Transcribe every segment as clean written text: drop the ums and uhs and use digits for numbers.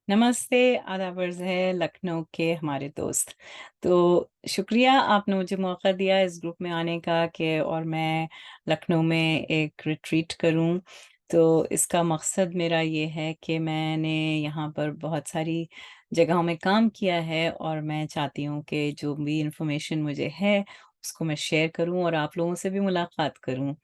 नमस्ते, आदाब अर्ज़ है लखनऊ के हमारे दोस्त। तो शुक्रिया आपने मुझे मौका दिया इस ग्रुप में आने का कि और मैं लखनऊ में एक रिट्रीट करूँ। तो इसका मकसद मेरा ये है कि मैंने यहाँ पर बहुत सारी जगहों में काम किया है और मैं चाहती हूँ कि जो भी इन्फॉर्मेशन मुझे है, उसको मैं शेयर करूँ और आप लोगों से भी मुलाकात करूँ।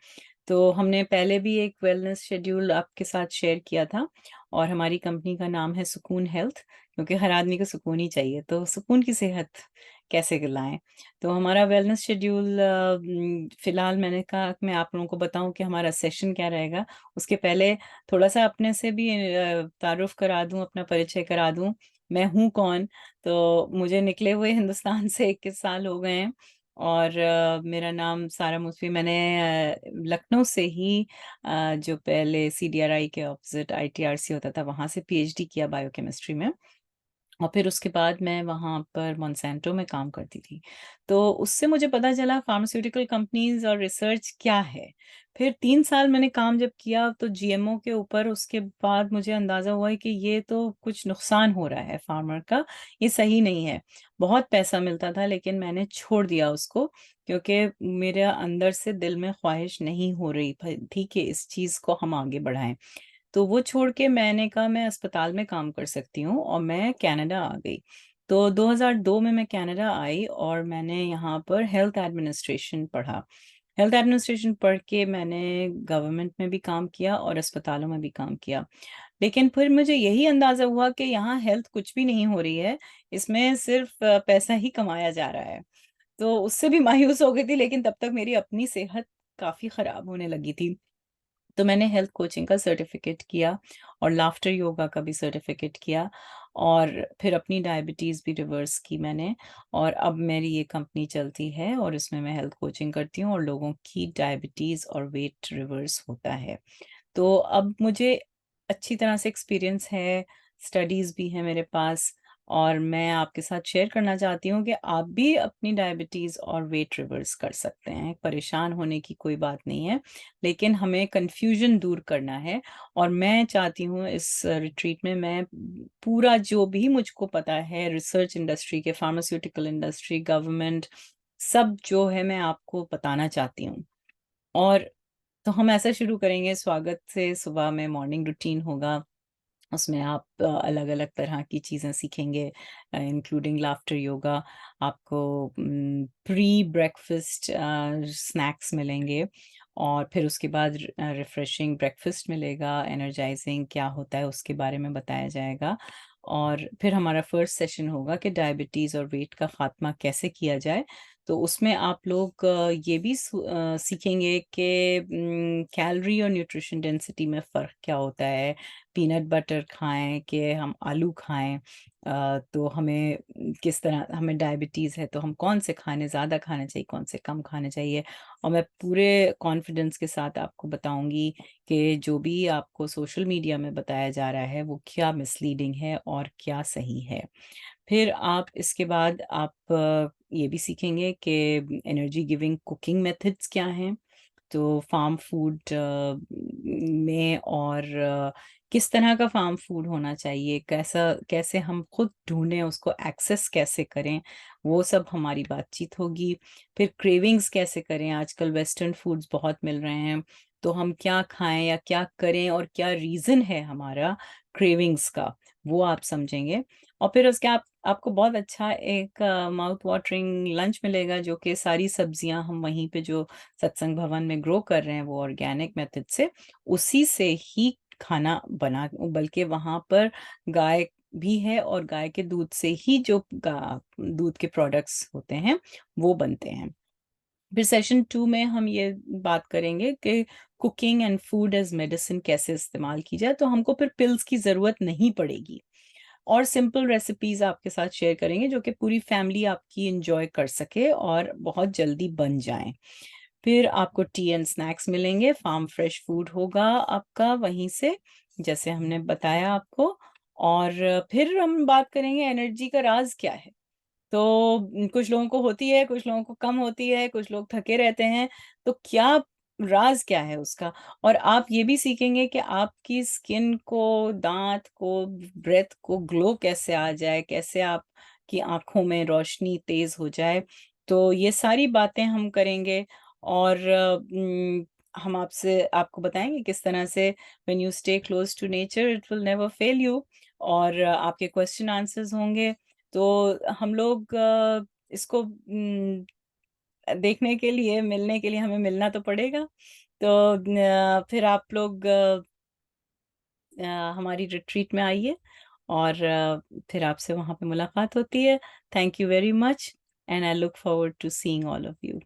तो हमने पहले भी एक वेलनेस शेड्यूल आपके साथ शेयर किया था और हमारी कंपनी का नाम है सुकून हेल्थ क्योंकि हर आदमी को सुकून ही चाहिए, तो सुकून की सेहत कैसे लाएँ? तो हमारा वेलनेस शेड्यूल फ़िलहाल मैंने कहा कि मैं आप लोगों को बताऊँ कि हमारा सेशन क्या रहेगा। उसके पहले थोड़ा-सा अपने से भी तारुफ़ करा दूँ, अपना परिचय करा दूँ। मैं हूँ कौन? तो मुझे निकले हुए हिंदुस्तान से 21 साल हो गए हैं और मेरा नाम सारा मुज़फ़्फ़ी मैंने लखनऊ से ही जो पहले सीडीआरआई के ऑपोज़िट आईटीआरसी होता था, वहाँ से पीएचडी किया बायोकेमिस्ट्री में। और फिर उसके बाद मैं वहाँ पर मोंसैंटो में काम करती थी। तो उससे मुझे पता चला फार्मास्यूटिकल कंपनीज़ और रिसर्च क्या है। फिर 3 साल मैंने काम जब किया तो जीएमओ के ऊपर उसके बाद मुझे अंदाज़ा हुआ है कि ये तो कुछ नुकसान हो रहा है फार्मर का, ये सही नहीं है। बहुत पैसा मिलता था लेकिन मैंने छोड़ दिया उसको क्योंकि मेरे अंदर से दिल में ख्वाहिश नहीं हो रही थी कि इस चीज़ को हम आगे बढ़ाएँ। तो वो छोड़ के मैंने कहा मैं अस्पताल में काम कर सकती हूँ और मैं कनाडा आ गई। तो 2002 में मैं कनाडा आई और मैंने यहाँ पर हेल्थ एडमिनिस्ट्रेशन पढ़ा। हेल्थ एडमिनिस्ट्रेशन पढ़ के मैंने गवर्नमेंट में भी काम किया और अस्पतालों में भी काम किया। लेकिन फिर मुझे यही अंदाज़ा हुआ कि यहाँ हेल्थ कुछ भी नहीं हो रही है, इसमें सिर्फ़ पैसा ही कमाया जा रहा है। तो उससे भी मायूस हो गई थी लेकिन तब तक मेरी अपनी सेहत काफ़ी ख़राब होने लगी थी। तो मैंने हेल्थ कोचिंग का सर्टिफ़िकेट किया और लाफ्टर योगा का भी सर्टिफ़िकेट किया और फिर अपनी डायबिटीज़ भी रिवर्स की मैंने और अब मेरी ये कंपनी चलती है और इसमें मैं हेल्थ कोचिंग करती हूँ और लोगों की डायबिटीज़ और वेट रिवर्स होता है। तो अब मुझे अच्छी तरह से एक्सपीरियंस है, स्टडीज़ भी हैं मेरे पास और मैं आपके साथ शेयर करना चाहती हूँ कि आप भी अपनी डायबिटीज़ और वेट रिवर्स कर सकते हैं। परेशान होने की कोई बात नहीं है, लेकिन हमें कन्फ्यूज़न दूर करना है और मैं चाहती हूँ इस रिट्रीट में मैं पूरा जो भी मुझको पता है रिसर्च इंडस्ट्री के, फार्मास्यूटिकल इंडस्ट्री, गवर्नमेंट सब जो है मैं आपको बताना चाहती हूँ। और तो हम ऐसा शुरू करेंगे स्वागत से, सुबह में मॉर्निंग रूटीन होगा। उसमें आप अलग-अलग तरह की चीज़ें सीखेंगे इंक्लूडिंग लाफ्टर योगा। आपको प्री ब्रेकफ़ास्ट स्नैक्स मिलेंगे और फिर उसके बाद रिफ्रेशिंग ब्रेकफ़ास्ट मिलेगा, एनर्जाइज़िंग क्या होता है उसके बारे में बताया जाएगा। और फिर हमारा फर्स्ट सेशन होगा कि डायबिटीज़ और वेट का ख़ात्मा कैसे किया जाए। तो उसमें आप लोग ये भी सीखेंगे कि कैलोरी और न्यूट्रिशन डेंसिटी में फ़र्क क्या होता है। पीनट बटर खाएँ कि हम आलू खाएँ तो हमें किस तरह हमें डायबिटीज़ है तो हम कौन से खाने ज़्यादा खाने चाहिए, कौन से कम खाने चाहिए और मैं पूरे कॉन्फिडेंस के साथ आपको बताऊँगी कि जो भी आपको सोशल मीडिया में बताया जा रहा है वो क्या मिसलीडिंग है और क्या सही है। फिर आप इसके बाद आप ये भी सीखेंगे कि एनर्जी गिविंग कुकिंग मेथड्स क्या हैं। तो फार्म फूड में और किस तरह का फार्म फूड होना चाहिए, कैसा कैसे हम खुद ढूँढें, उसको एक्सेस कैसे करें, वो सब हमारी बातचीत होगी। फिर क्रेविंग्स कैसे करें, आजकल वेस्टर्न फूड्स बहुत मिल रहे हैं, तो हम क्या खाएँ या क्या करें और क्या रीज़न है हमारा क्रेविंग्स का, वो आप समझेंगे। और फिर उसके आप आपको बहुत अच्छा एक माउथ वाटरिंग लंच मिलेगा जो कि सारी सब्जियाँ हम वहीं पे जो सत्संग भवन में ग्रो कर रहे हैं वो ऑर्गेनिक मेथड से, उसी से ही खाना बना बल्कि वहाँ पर गाय भी है और गाय के दूध से ही जो दूध के प्रोडक्ट्स होते हैं, वो बनते हैं। फिर सेशन 2 में हम ये बात करेंगे कि cooking and food as medicine कैसे इस्तेमाल की जाए, तो हमको फिर पिल्स की ज़रूरत नहीं पड़ेगी। और सिंपल रेसिपीज़ आपके साथ शेयर करेंगे जो कि पूरी फैमिली आपकी एन्जॉय कर सके और बहुत जल्दी बन जाएँ। फिर आपको टी एंड स्नैक्स मिलेंगे, फार्म फ्रेश फूड होगा आपका वहीं से, जैसे हमने बताया आपको और फिर हम बात करेंगे एनर्जी का राज़ क्या है? तो कुछ लोगों को होती है, कुछ लोगों को कम होती है, कुछ लोग थके रहते हैं, तो क्या राज़ क्या है उसका? और आप ये भी सीखेंगे कि आपकी स्किन को, दाँत को, ब्रेथ को ग्लो कैसे आ जाए, कैसे आपकी आँखों में रोशनी तेज़ हो जाए। तो ये सारी बातें हम करेंगे और हम आपको बताएँगे किस तरह से when you stay close to nature it will never fail you और आपके क्वेश्चन आंसर्स होंगे। तो हम लोग इसको देखने के लिए, मिलने के लिए हमें मिलना तो पड़ेगा। तो फिर आप लोग हमारी रिट्रीट में आइए और फिर आपसे वहाँ पे मुलाकात होती है। Thank you very much and I look forward to seeing all of you.